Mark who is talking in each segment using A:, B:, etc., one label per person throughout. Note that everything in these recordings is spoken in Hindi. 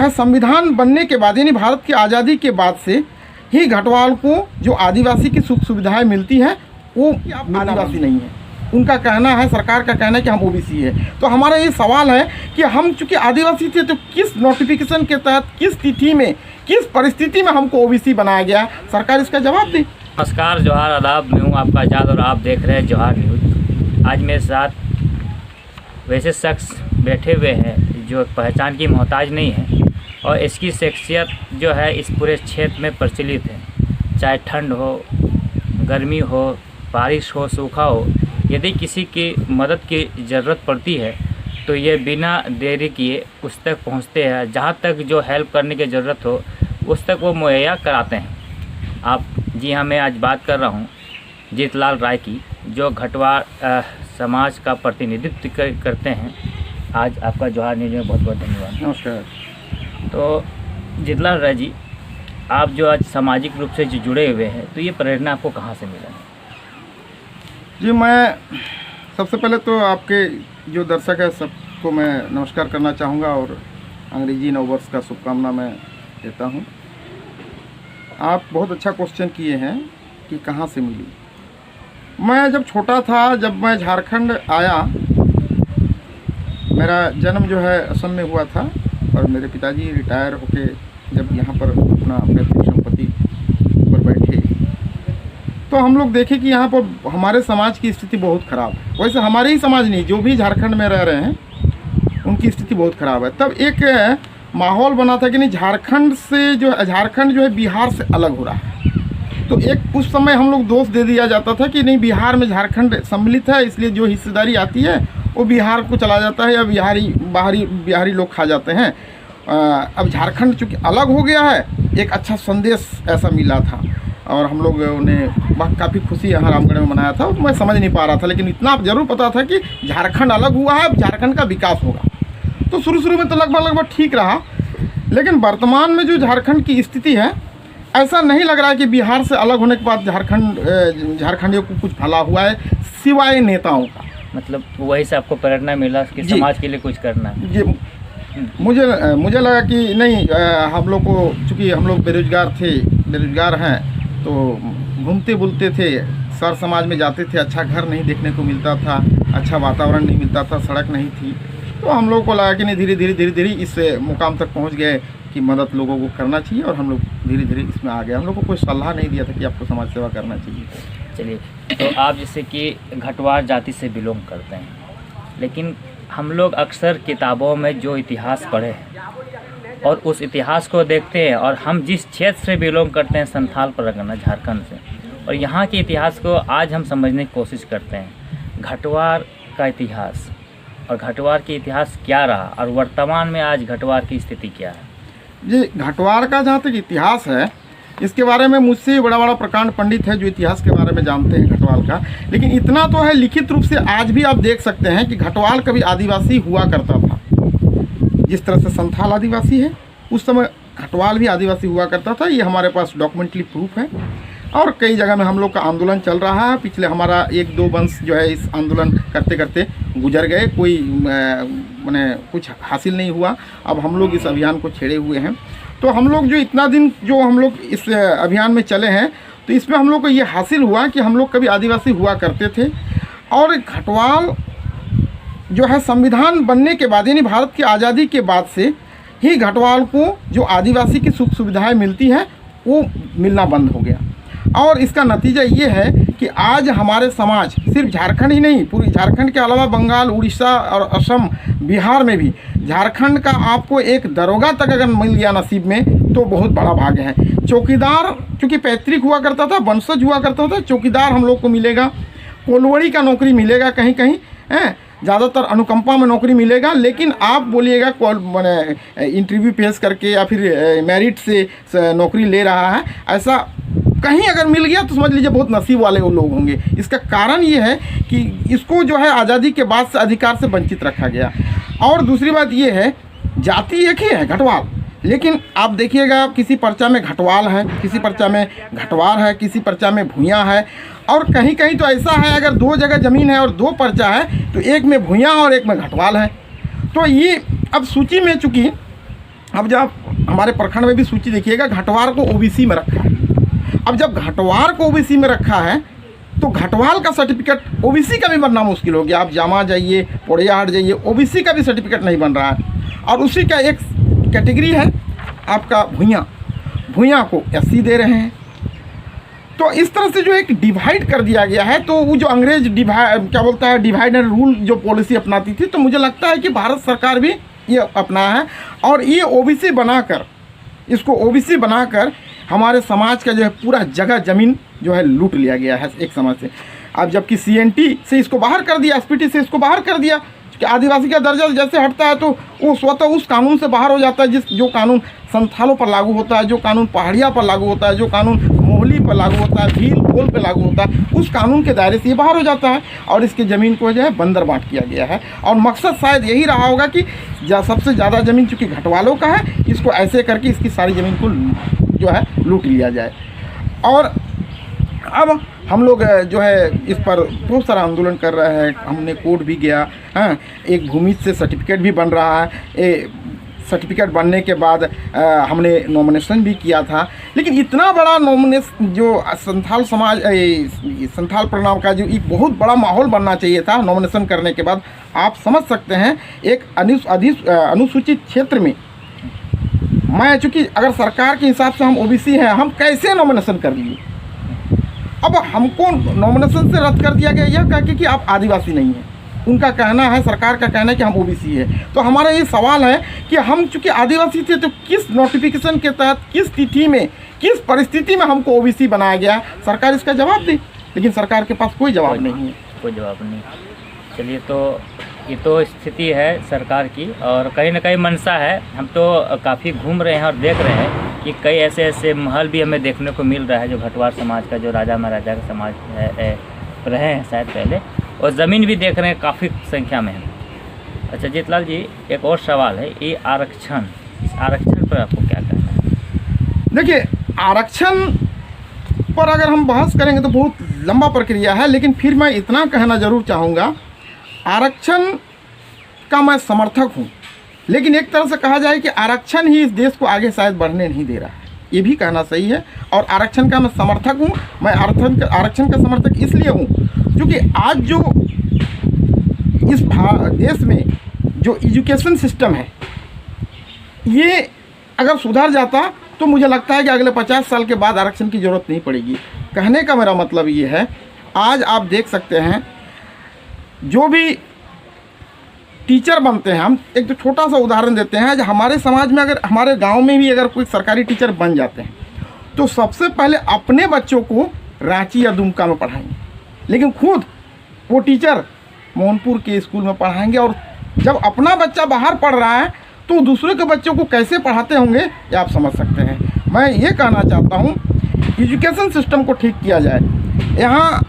A: संविधान बनने के बाद यानी भारत की आज़ादी के बाद से ही घटवाल को जो आदिवासी की सुख सुविधाएं मिलती हैं वो आदिवासी नहीं है। उनका कहना है, सरकार का कहना है कि हम ओबीसी है। तो हमारा ये सवाल है कि हम चूँकि आदिवासी थे तो किस नोटिफिकेशन के तहत, किस तिथि में, किस परिस्थिति में हमको ओबीसी बनाया गया, सरकार इसका जवाब दे।
B: नमस्कार, जोहार, आदाब। मैं हूँ आपका आज़ाद और आप देख रहे हैं जोहार न्यूज़। आज मेरे साथ वैसे शख्स बैठे हुए हैं जो पहचान की मोहताज नहीं है और इसकी शख्सियत जो है इस पूरे क्षेत्र में प्रचलित है। चाहे ठंड हो, गर्मी हो, बारिश हो, सूखा हो, यदि किसी की मदद की ज़रूरत पड़ती है तो ये बिना देरी किए उस तक पहुंचते हैं। जहां तक जो हेल्प करने की ज़रूरत हो उस तक वो मुहैया कराते हैं। जी हाँ, मैं आज बात कर रहा हूं जीतलाल राय की, जो घटवाल समाज का प्रतिनिधित्व करते हैं। आज आपका जोहार न्यूज़ में बहुत बहुत धन्यवाद।
A: नमस्कार।
B: तो जीतलाल राय जी, आप जो आज सामाजिक रूप से जो जुड़े हुए हैं, तो ये प्रेरणा आपको कहाँ से मिला?
A: जी, मैं सबसे पहले तो आपके जो दर्शक है सबको मैं नमस्कार करना चाहूँगा और अंग्रेजी नववर्ष का शुभकामना मैं देता हूँ। आप बहुत अच्छा क्वेश्चन किए हैं कि कहाँ से मिली। मैं जब छोटा था, जब मैं झारखंड आया, मेरा जन्म जो है असम में हुआ था और मेरे पिताजी रिटायर होके जब यहाँ पर अपना पैतृक संपत्ति पर बैठे तो हम लोग देखे कि यहाँ पर हमारे समाज की स्थिति बहुत ख़राब है। वैसे हमारे ही समाज नहीं, जो भी झारखंड में रह रहे हैं उनकी स्थिति बहुत ख़राब है। तब एक माहौल बना था कि नहीं, झारखंड जो है बिहार से अलग हो रहा है। तो एक उस समय हम लोग दोष दे दिया जाता था कि नहीं, बिहार में झारखंड सम्मिलित है, इसलिए जो हिस्सेदारी आती है वो बिहार को चला जाता है या बिहारी लोग खा जाते हैं। अब झारखंड चूँकि अलग हो गया है, एक अच्छा संदेश ऐसा मिला था और हम लोग ने काफ़ी खुशी यहाँ रामगढ़ में मनाया था। तो मैं समझ नहीं पा रहा था, लेकिन इतना ज़रूर पता था कि झारखंड अलग हुआ है, झारखंड का विकास होगा। तो शुरू में तो लगभग ठीक रहा, लेकिन वर्तमान में जो झारखंड की स्थिति है, ऐसा नहीं लग रहा है कि बिहार से अलग होने के बाद झारखंडियों को कुछ भला हुआ है सिवाय नेताओं का।
B: मतलब वही से आपको प्रेरणा मिला कि समाज के लिए कुछ करना है।
A: जी, मुझे लगा कि नहीं, हम लोग को, चूँकि हम लोग बेरोजगार हैं, तो घूमते बुलते थे, सर समाज में जाते थे, अच्छा घर नहीं देखने को मिलता था, अच्छा वातावरण नहीं मिलता था, सड़क नहीं थी। तो हम लोग को लगा कि नहीं, धीरे धीरे इस मुकाम तक पहुंच गए कि मदद लोगों को करना चाहिए और हम लोग धीरे धीरे इसमें आ गए। हम लोग को कोई सलाह नहीं दिया था कि आपको समाज सेवा करना चाहिए।
B: चलिए, तो आप जैसे कि घटवाल जाति से बिलोंग करते हैं, लेकिन हम लोग अक्सर किताबों में जो इतिहास पढ़े हैं और उस इतिहास को देखते हैं, और हम जिस क्षेत्र से बिलोंग करते हैं, संथाल परगना झारखंड से, और यहाँ के इतिहास को आज हम समझने की कोशिश करते हैं। घटवाल का इतिहास और घटवाल की इतिहास क्या रहा और वर्तमान में आज घटवाल की स्थिति क्या है?
A: जी, घटवाल का जहाँ तक इतिहास है, इसके बारे में मुझसे बड़ा प्रकांड पंडित है जो इतिहास के बारे में जानते हैं घटवाल का। लेकिन इतना तो है, लिखित रूप से आज भी आप देख सकते हैं कि घटवाल कभी आदिवासी हुआ करता था। जिस तरह से संथाल आदिवासी है, उस समय घटवाल भी आदिवासी हुआ करता था। ये हमारे पास डॉक्यूमेंटली प्रूफ है और कई जगह में हम लोग का आंदोलन चल रहा है। पिछले हमारा 1-2 वंश जो है इस आंदोलन करते करते गुजर गए, कोई माने कुछ हासिल नहीं हुआ। अब हम लोग इस अभियान को छेड़े हुए हैं। तो हम लोग जो इतना दिन जो हम लोग इस अभियान में चले हैं, तो इसमें हम लोग को ये हासिल हुआ कि हम लोग कभी आदिवासी हुआ करते थे। और घटवाल जो है संविधान बनने के बाद यानी भारत की आज़ादी के बाद से ही घटवाल को जो आदिवासी की सुख सुविधाएं मिलती हैं वो मिलना बंद हो गया। और इसका नतीजा ये है कि आज हमारे समाज, सिर्फ झारखंड ही नहीं, पूरी झारखंड के अलावा बंगाल, उड़ीसा और असम, बिहार में भी झारखंड का आपको एक दरोगा तक अगर मिल गया नसीब में तो बहुत बड़ा भाग्य है। चौकीदार चूँकि पैतृक हुआ करता था, वंशज हुआ करता था, चौकीदार हम लोग को मिलेगा, कोलवड़ी का नौकरी मिलेगा कहीं कहीं, ज़्यादातर अनुकंपा में नौकरी मिलेगा। लेकिन आप बोलिएगा मैंने इंटरव्यू पेश करके या फिर मेरिट से नौकरी ले रहा है, ऐसा कहीं अगर मिल गया तो समझ लीजिए बहुत नसीब वाले वो लोग होंगे। इसका कारण ये है कि इसको जो है आज़ादी के बाद से अधिकार से वंचित रखा गया। और दूसरी बात ये है, जाति एक ही है घटवाल, लेकिन आप देखिएगा किसी पर्चा में घटवाल है, किसी पर्चा में घटवार है, किसी पर्चा में भूया है, और कहीं कहीं तो ऐसा है अगर 2 जगह ज़मीन है और 2 पर्चा है तो एक में भूया और एक में घटवाल है। तो ये अब सूची में चूँकि अब जब हमारे प्रखंड में भी सूची देखिएगा, घटवार को ओबीसी में रखा है। अब जब घटवार को ओबीसी में रखा है तो घटवाल का सर्टिफिकेट ओबीसी का भी बनना मुश्किल हो गया। आप जामा जाइए, पोड़ियाहाट जाइए, ओबीसी का भी सर्टिफिकेट नहीं बन रहा है। और उसी का एक कैटेगरी है आपका भूइयाँ, भूइयाँ को एससी दे रहे हैं। तो इस तरह से जो एक डिवाइड कर दिया गया है, तो वो जो अंग्रेज डिवाइड एंड रूल जो पॉलिसी अपनाती थी, तो मुझे लगता है कि भारत सरकार भी ये अपनाया है। और ये ओबीसी बनाकर, इसको ओबीसी बनाकर हमारे समाज का जो है पूरा जगह ज़मीन जो है लूट लिया गया है एक समाज से। अब जबकि सीएनटी से इसको बाहर कर दिया, एसपीटी से इसको बाहर कर दिया कि आदिवासी का दर्जा जैसे हटता है तो वो स्वतः उस कानून से बाहर हो जाता है, जो कानून संथालों पर लागू होता है, जो कानून पहाड़िया पर लागू होता है, जो कानून मोहली पर लागू होता है, भील खोल पर लागू होता है, उस कानून के दायरे से ये बाहर हो जाता है। और इसकी ज़मीन को जो है बंदर बांट किया गया है। और मकसद शायद यही रहा होगा कि सबसे ज़्यादा ज़मीन चूँकि घटवालों का है, इसको ऐसे करके इसकी सारी ज़मीन को जो है लूट लिया जाए। और अब हम लोग जो है इस पर बहुत सारा आंदोलन कर रहे हैं। हमने कोर्ट भी गया, हाँ, एक भूमि से सर्टिफिकेट भी बन रहा है। सर्टिफिकेट बनने के बाद हमने नॉमिनेशन भी किया था। लेकिन इतना बड़ा नॉमिनेशन जो संथाल समाज संथाल परिणाम का जो एक बहुत बड़ा माहौल बनना चाहिए था नॉमिनेशन करने के बाद, आप समझ सकते हैं एक अनुसूचित क्षेत्र में मैं, चूँकि अगर सरकार के हिसाब से हम ओबीसी हैं, हम कैसे नॉमिनेशन कर लिए। अब हमको नॉमिनेशन से रद्द कर दिया गया यह कह के कि आप आदिवासी नहीं हैं। उनका कहना है, सरकार का कहना है कि हम ओबीसी है। तो हमारा ये सवाल है कि हम चूँकि आदिवासी थे तो किस नोटिफिकेशन के तहत, किस तिथि में, किस परिस्थिति में हमको ओबीसी बनाया गया, सरकार इसका जवाब दे। लेकिन सरकार के पास कोई जवाब नहीं है,
B: कोई जवाब नहीं। चलिए, तो ये तो स्थिति है सरकार की, और कहीं ना कहीं मंशा है। हम तो काफ़ी घूम रहे हैं और देख रहे हैं कि कई ऐसे महल भी हमें देखने को मिल रहा है जो घटवार समाज का, जो राजा महाराजा का समाज है रहे हैं शायद पहले, और ज़मीन भी देख रहे हैं काफ़ी संख्या में है। अच्छा जीतलाल जी, एक और सवाल है, ये आरक्षण, इस आरक्षण पर आपको क्या कहना है?
A: देखिए, आरक्षण पर अगर हम बहस करेंगे तो बहुत लंबा प्रक्रिया है। लेकिन फिर मैं इतना कहना ज़रूर चाहूँगा, आरक्षण का मैं समर्थक हूँ। लेकिन एक तरह से कहा जाए कि आरक्षण ही इस देश को आगे शायद बढ़ने नहीं दे रहा है, ये भी कहना सही है। और आरक्षण का मैं समर्थक हूँ। मैं आरक्षण का समर्थक इसलिए हूँ क्योंकि आज जो इस देश में जो एजुकेशन सिस्टम है, ये अगर सुधर जाता तो मुझे लगता है कि अगले 50 साल के बाद आरक्षण की ज़रूरत नहीं पड़ेगी। कहने का मेरा मतलब ये है, आज आप देख सकते हैं जो भी टीचर बनते हैं, हम एक तो छोटा सा उदाहरण देते हैं, जो हमारे समाज में, अगर हमारे गांव में भी अगर कोई सरकारी टीचर बन जाते हैं तो सबसे पहले अपने बच्चों को रांची या दुमका में पढ़ाएंगे, लेकिन खुद वो टीचर मोहनपुर के स्कूल में पढ़ाएंगे। और जब अपना बच्चा बाहर पढ़ रहा है तो दूसरे के बच्चों को कैसे पढ़ाते होंगे ये आप समझ सकते हैं। मैं ये कहना चाहता हूँ, एजुकेशन सिस्टम को ठीक किया जाए। यहाँ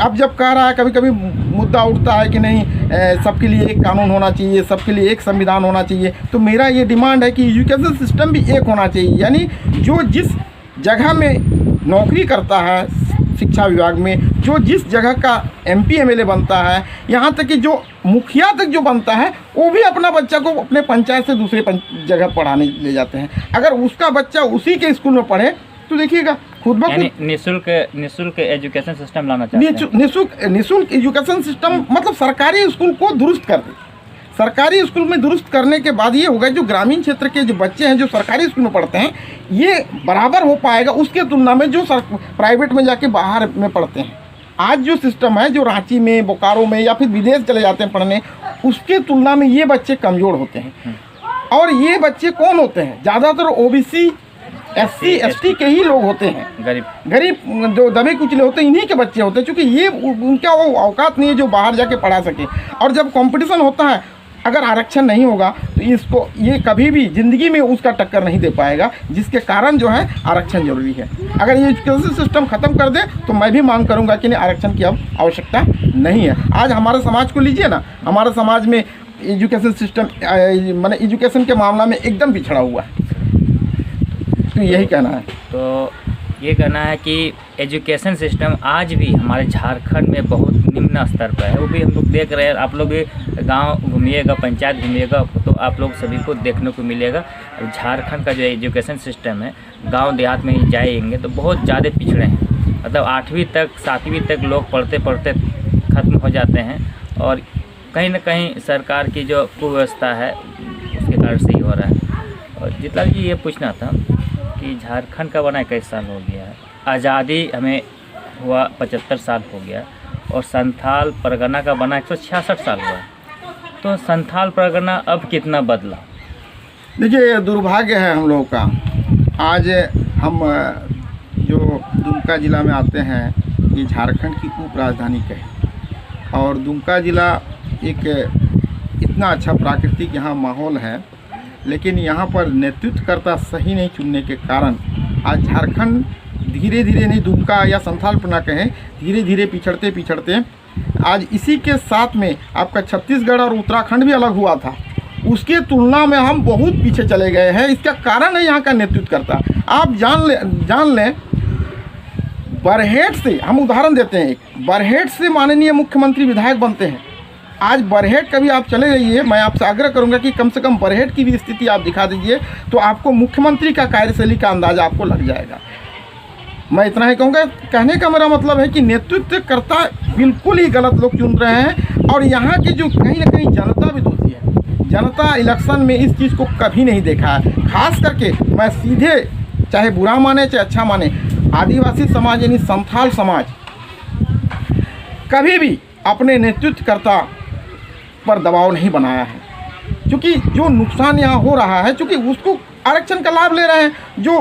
A: अब जब कह रहा है, कभी कभी मुद्दा उठता है कि नहीं सबके लिए एक कानून होना चाहिए, सबके लिए एक संविधान होना चाहिए, तो मेरा ये डिमांड है कि एजुकेशन सिस्टम भी एक होना चाहिए। यानी जो जिस जगह में नौकरी करता है शिक्षा विभाग में, जो जिस जगह का MP MLA बनता है, यहाँ तक कि जो मुखिया तक जो बनता है, वो भी अपना बच्चा को अपने पंचायत से दूसरे जगह पढ़ाने ले जाते हैं। अगर उसका बच्चा उसी के स्कूल में पढ़े तो देखिएगा खुद ब खुद
B: निःशुल्क एजुकेशन सिस्टम लाना चाहते हैं।
A: निःशुल्क एजुकेशन सिस्टम मतलब सरकारी स्कूल को दुरुस्त कर दे। सरकारी स्कूल में दुरुस्त करने के बाद ये होगा, जो ग्रामीण क्षेत्र के जो बच्चे हैं जो सरकारी स्कूल में पढ़ते हैं, ये बराबर हो पाएगा उसके तुलना में जो प्राइवेट में जाके बाहर में पढ़ते हैं। आज जो सिस्टम है, जो रांची में, बोकारो में या फिर विदेश चले जाते हैं पढ़ने, उसके तुलना में ये बच्चे कमज़ोर होते हैं। और ये बच्चे कौन होते हैं? ज़्यादातर OBC SC ST के ही लोग होते हैं, गरीब जो दबे कुचले होते हैं, इन्हीं के बच्चे होते हैं, क्योंकि ये उनका वो औकात नहीं है जो बाहर जाके पढ़ा सके। और जब कंपटीशन होता है, अगर आरक्षण नहीं होगा तो इसको ये कभी भी ज़िंदगी में उसका टक्कर नहीं दे पाएगा, जिसके कारण जो है आरक्षण जरूरी है। अगर ये एजुकेशन सिस्टम ख़त्म कर दे तो मैं भी मांग करूँगा कि नहीं, आरक्षण की अब आवश्यकता नहीं है। आज हमारे समाज को लीजिए ना, हमारे समाज में एजुकेशन सिस्टम माने एजुकेशन के मामला में एकदम पिछड़ा हुआ है। तो यही कहना है।
B: तो ये कहना है कि एजुकेशन सिस्टम आज भी हमारे झारखंड में बहुत निम्न स्तर पर है। वो भी हम लोग देख रहे हैं। आप लोग भी गांव घूमिएगा, पंचायत घूमिएगा, तो आप लोग सभी को देखने को मिलेगा अब झारखंड का जो एजुकेशन सिस्टम है, गांव देहात में ही जाएंगे तो बहुत ज़्यादा पिछड़े हैं। मतलब 8वीं तक 7वीं तक लोग पढ़ते पढ़ते ख़त्म हो जाते हैं, और कहीं ना कहीं सरकार की जो कुव्यवस्था है उसके कारण से ही हो रहा है। और जितना जी ये पूछना था कि झारखंड का बना 21 साल हो गया है, आज़ादी हमें हुआ 75 साल हो गया, और संथाल परगना का बना 166 साल हुआ है। तो संथाल परगना अब कितना बदला?
A: देखिए, दुर्भाग्य है हम लोगों का। आज हम जो दुमका ज़िला में आते हैं, ये झारखंड की उप राजधानी का है, और दुमका ज़िला एक इतना अच्छा प्राकृतिक यहाँ माहौल है, लेकिन यहाँ पर नेतृत्वकर्ता सही नहीं चुनने के कारण आज झारखंड धीरे धीरे, नहीं दुमका या संथाल पर ना कहें, धीरे धीरे पिछड़ते पिछड़ते आज इसी के साथ में आपका छत्तीसगढ़ और उत्तराखंड भी अलग हुआ था, उसके तुलना में हम बहुत पीछे चले गए हैं। इसका कारण है यहाँ का नेतृत्वकर्ता। आप जान लें बरहेट से, हम उदाहरण देते हैं, एक बरहेट से माननीय मुख्यमंत्री विधायक बनते हैं। आज बरहेट कभी आप चले जाइए, मैं आपसे आग्रह करूंगा कि कम से कम बरहेट की भी स्थिति आप दिखा दीजिए, तो आपको मुख्यमंत्री का कार्यशैली का अंदाजा आपको लग जाएगा। मैं इतना ही कहूँगा, कहने का मेरा मतलब है कि नेतृत्वकर्ता बिल्कुल ही गलत लोग चुन रहे हैं, और यहाँ की जो कहीं ना कहीं जनता भी दोषी है। जनता इलेक्शन में इस चीज़ को कभी नहीं देखा है। खास करके मैं सीधे, चाहे बुरा माने चाहे अच्छा माने, आदिवासी समाज यानी संथाल समाज कभी भी अपने नेतृत्वकर्ता पर दबाव नहीं बनाया है, क्योंकि जो नुकसान यहाँ हो रहा है, क्योंकि उसको आरक्षण का लाभ ले रहे हैं जो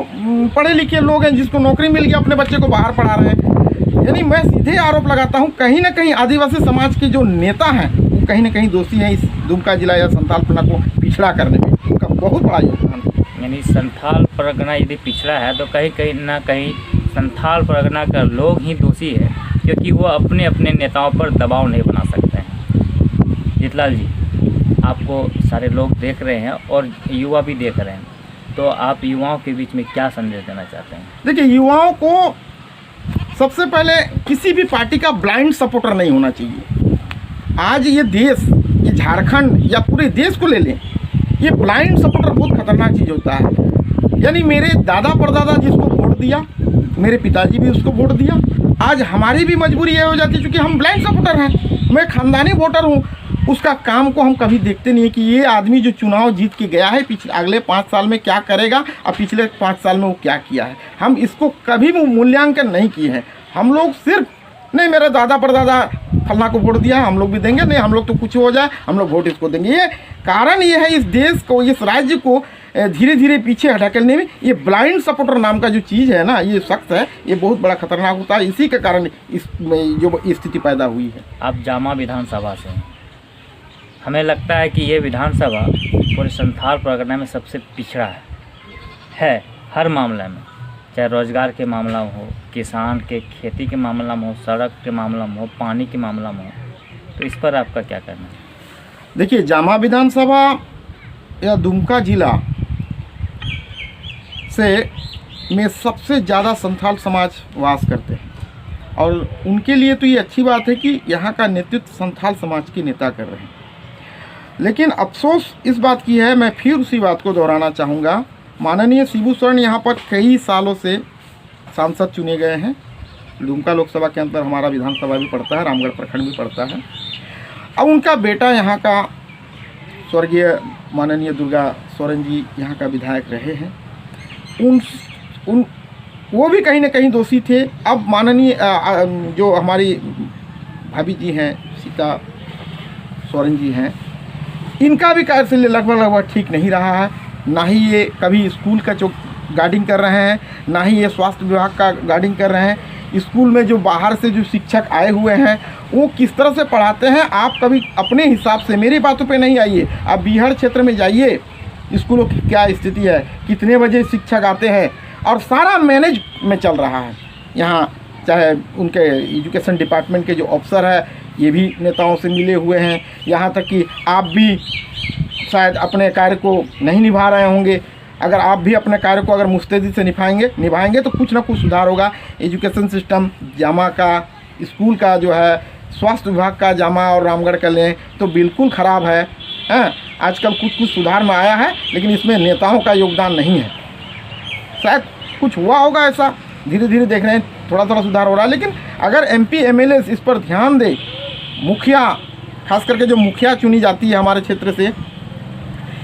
A: पढ़े लिखे लोग हैं, जिसको नौकरी मिल गया, अपने बच्चे को बाहर पढ़ा रहे हैं। यानी मैं सीधे आरोप लगाता हूँ, कहीं ना कहीं आदिवासी समाज के जो नेता हैं वो कहीं ना कहीं दोषी हैं इस दुमका जिला या संथाल परगना को पिछड़ा करने में। उनका बहुत बड़ा योगदान है।
B: यानी संथाल परगना यदि पिछड़ा है तो कहीं ना कहीं संथाल परगना का लोग ही दोषी है, क्योंकि वो अपने अपने नेताओं पर दबाव नहीं बना सकते हैं। जितलाल जी, आपको सारे लोग देख रहे हैं और युवा भी देख रहे हैं, तो आप युवाओं के बीच में क्या संदेश देना चाहते हैं?
A: देखिए, युवाओं को सबसे पहले किसी भी पार्टी का ब्लाइंड सपोर्टर नहीं होना चाहिए। आज ये देश, ये झारखंड या पूरे देश को ले लें, ये ब्लाइंड सपोर्टर बहुत खतरनाक चीज़ होता है। यानी मेरे दादा परदादा जिसको वोट दिया, मेरे पिताजी भी उसको वोट दिया, आज हमारी भी मजबूरी ये हो जाती है, क्योंकि हम ब्लाइंड सपोर्टर हैं। मैं खानदानी वोटर हूँ, उसका काम को हम कभी देखते नहीं है कि ये आदमी जो चुनाव जीत के गया है, पिछले अगले 5 साल में क्या करेगा और पिछले 5 साल में वो क्या किया है, हम इसको कभी भी मूल्यांकन नहीं किए हैं। हम लोग सिर्फ, नहीं मेरे दादा परदादा फलना को वोट दिया, हम लोग भी देंगे, नहीं हम लोग तो कुछ हो जाए हम लोग वोट इसको देंगे। ये कारण ये है इस देश को, इस राज्य को धीरे धीरे पीछे ढकेलने में ये ब्लाइंड सपोर्टर नाम का जो चीज़ है ना, ये शख्स है, ये बहुत बड़ा खतरनाक होता है। इसी के कारण इस जो स्थिति पैदा हुई है।
B: आप जामा विधानसभा से हैं, हमें लगता है कि ये विधानसभा पूरे संथाल परगना में सबसे पिछड़ा है हर मामले में, चाहे रोजगार के मामला में हो, किसान के खेती के मामला में हो, सड़क के मामला में हो, पानी के मामला में हो। तो इस पर आपका क्या कहना है?
A: देखिए, जामा विधानसभा या दुमका जिला से में सबसे ज़्यादा संथाल समाज वास करते हैं, और उनके लिए तो ये अच्छी बात है कि यहाँ का नेतृत्व संथाल समाज के नेता कर रहे हैं। लेकिन अफसोस इस बात की है, मैं फिर उसी बात को दोहराना चाहूँगा, माननीय शिबू सोरेन यहाँ पर कई सालों से सांसद चुने गए हैं। दुमका लोकसभा के अंदर हमारा विधानसभा भी पड़ता है, रामगढ़ प्रखंड भी पड़ता है। अब उनका बेटा यहाँ का स्वर्गीय माननीय दुर्गा सोरेन जी यहाँ का विधायक रहे हैं। वो भी कहीं ना कहीं दोषी थे। अब माननीय जो हमारी भाभी जी हैं, सीता सोरेन जी हैं, इनका भी कार्यशैली लगभग ठीक नहीं रहा है। ना ही ये कभी स्कूल का जो गार्डिंग कर रहे हैं, ना ही ये स्वास्थ्य विभाग का गार्डिंग कर रहे हैं। स्कूल में जो बाहर से जो शिक्षक आए हुए हैं वो किस तरह से पढ़ाते हैं, आप कभी अपने हिसाब से, मेरी बातों पे नहीं आइए, आप बिहार क्षेत्र में जाइए, स्कूलों की क्या स्थिति है, कितने बजे शिक्षक आते हैं, और सारा मैनेज में चल रहा है यहाँ। चाहे उनके एजुकेशन डिपार्टमेंट के जो अफसर है, ये भी नेताओं से मिले हुए हैं। यहाँ तक कि आप भी शायद अपने कार्य को नहीं निभा रहे होंगे। अगर आप भी अपने कार्य को अगर मुस्तैदी से निभाएंगे तो कुछ ना कुछ सुधार होगा। एजुकेशन सिस्टम जामा का, स्कूल का जो है, स्वास्थ्य विभाग का जामा और रामगढ़ का लें तो बिल्कुल ख़राब है। आजकल कुछ कुछ सुधार में आया है, लेकिन इसमें नेताओं का योगदान नहीं है। शायद कुछ हुआ होगा ऐसा, धीरे धीरे देख रहे हैं थोड़ा थोड़ा सुधार हो रहा है। लेकिन अगर MP MLA इस पर ध्यान दे, मुखिया खास करके जो मुखिया चुनी जाती है हमारे क्षेत्र से,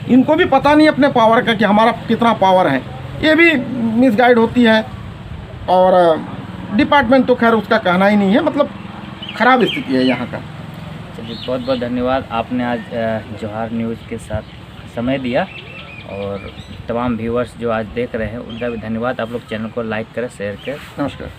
A: इनको भी पता नहीं अपने पावर का कि हमारा कितना पावर है, ये भी मिसगाइड होती है। और डिपार्टमेंट तो खैर उसका कहना ही नहीं है, मतलब ख़राब स्थिति है यहाँ का।
B: चलिए, बहुत बहुत धन्यवाद, आपने आज जौहार न्यूज़ के साथ समय दिया, और तमाम व्यूअर्स जो आज देख रहे हैं उनका भी धन्यवाद। आप लोग चैनल को लाइक करें, शेयर करें।
A: नमस्कार।